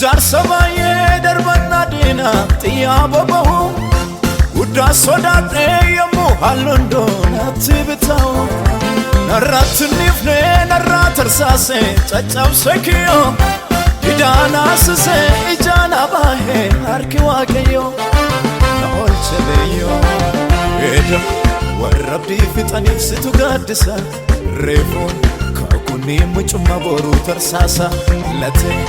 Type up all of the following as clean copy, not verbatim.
Ijaarsa baay'ee darbannaa diina xiyyaa boba'u guddaa sodaadhee yommuu halluun doonatti bitaa'u narratti nifnee narraa tarsaasee caccabsee kiyyoo idaan asisee ijaan abaahee harki waaqayyoo na oolche beeyyoo eeda warra abdii fixaniif situ gaaddisa reefuun kakunii mucummaa boruu tarsaasa latee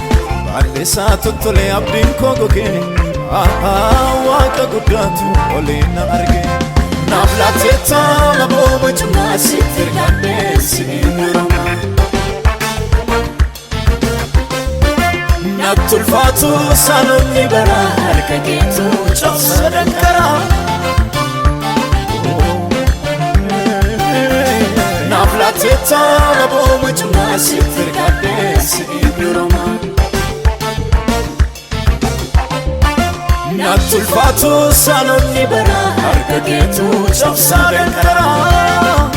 baalleessaa tottolee abdiin koo gogee waaqa guddaatu olee na argee naaf laatee taama boo mucummaa sitti ergadhee siin duromaa Nattulfaatu saanonni baraa harka keetu cabsa dankaraa naaf laatee taama boo mucummaa sitti ergadhee siin duromaa Nattulfaatu saanonni baraa harka keetu cabsa dankaraa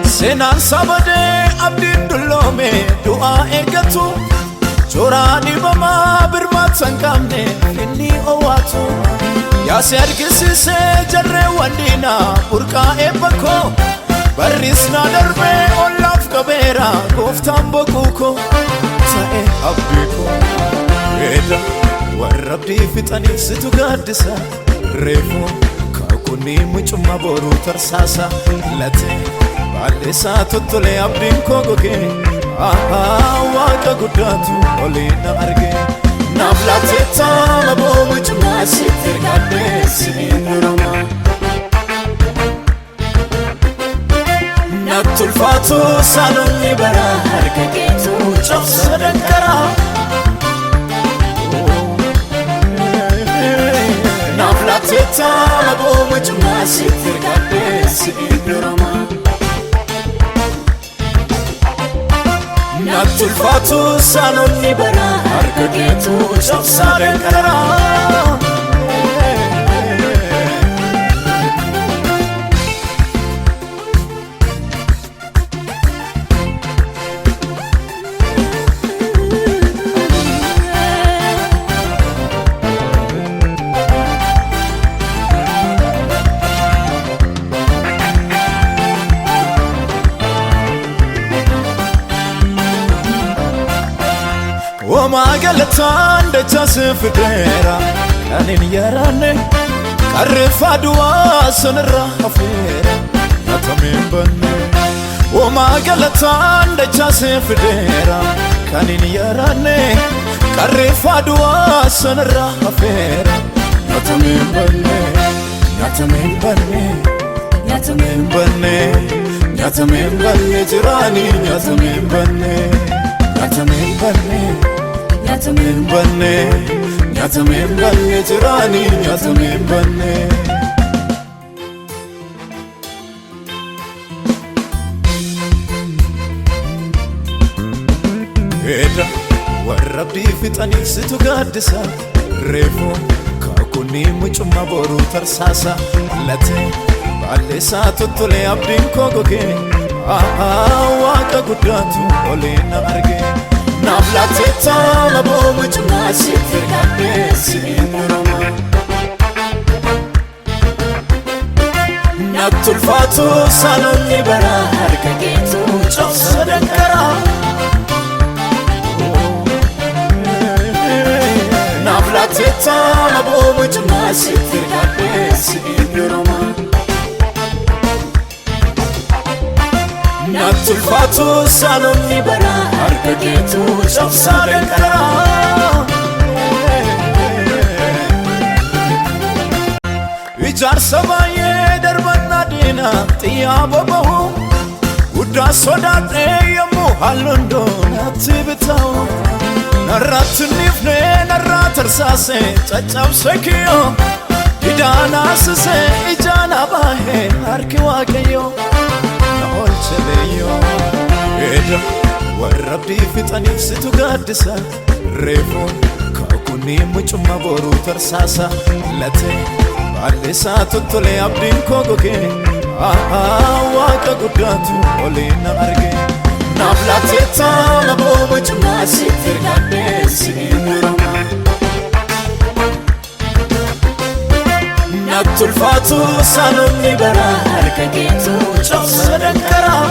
Senaan sabadee abdiin dulloome du'aa eeggatu Jooraan dhibamaa birmaatan qabne inni owaatu Yaasii argisiisee jarreewwan diinaa burqaa eebba koo Barris na darbee ollaaf qabeera gooftaan boquu koo ta'e abdii koo eeda warra abdii fixaniif situ gaaddisa reefuun kakunii mucummaa boruu tarsaasa latee baalleessaa tottolee abdiin koo gogee waaqa guddaatu olee na argee naaf laatee taama boo mucummaa sitti ergadhee siin duromaa Nattulfaatu saanonni baraa harka keetu cabsa dankaraa naaf laatee taama boo mucummaa sitti ergadhee siin duromaa Nattulfaatu saanonni baraa harka keetu cabsa dankaraa Wama galataan dachase fidera kanin yarane karrefa du'a sonra afera natamen banne Wama galataan dachase fidera kanin yarane karrefa du'a sonra afera natamen banne natamen banne natamen banne natamen banne jirani natamen banne natamen banne Nyatamen banne, nyatamen banne jirani, nyatamen banne Eeda warra abdii fixaniif situ gaaddisa reefuun kakunii mucummaa boruu tarsaasa latee baalleessaa tottolee abdiin koo gogee waaqa guddaatu olee na argee naaf laatee taama boo mucummaa sitti ergadhee siin duromaa Nattulfaatu saanonni baraa harka keetu cabsa dankaraa naaf laatee taama boo mucummaa sitti ergadhee siin duromaa Nattulfaatu saanonni baraa harka keetu cabsa dankaraa Ijaarsa baay'ee darbannaa diina xiyyaa boba'u guddaa sodaadhee yommuu halluun doonatti bitaa'u narratti nifnee narraa tarsaasee caccabsee kiyyoo idaan asisee ijaan abaahee harki waaqayyoo na oolche beeyyoo eeda warra Abdii fixaniif situ gaaddisa reefuu kaakuni mucuma boruu tarsaasa latee baalleessaa tottolee abdiin koo gogee waaqa guddaatu oliina argee naaf laateettaa laboo mucuma sitti ergadhee si'iin yuramaa Nattulfaatu saanonni bara harka keetu cabsa dankaraa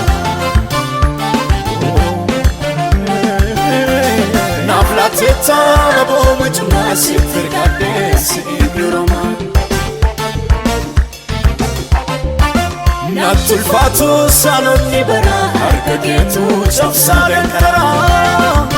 Naaf laateettaa laboo mucuma sitti ergadhee si'iin yuramaa Nattulfaatu saanonni bara harka keetu cabsa dankaraa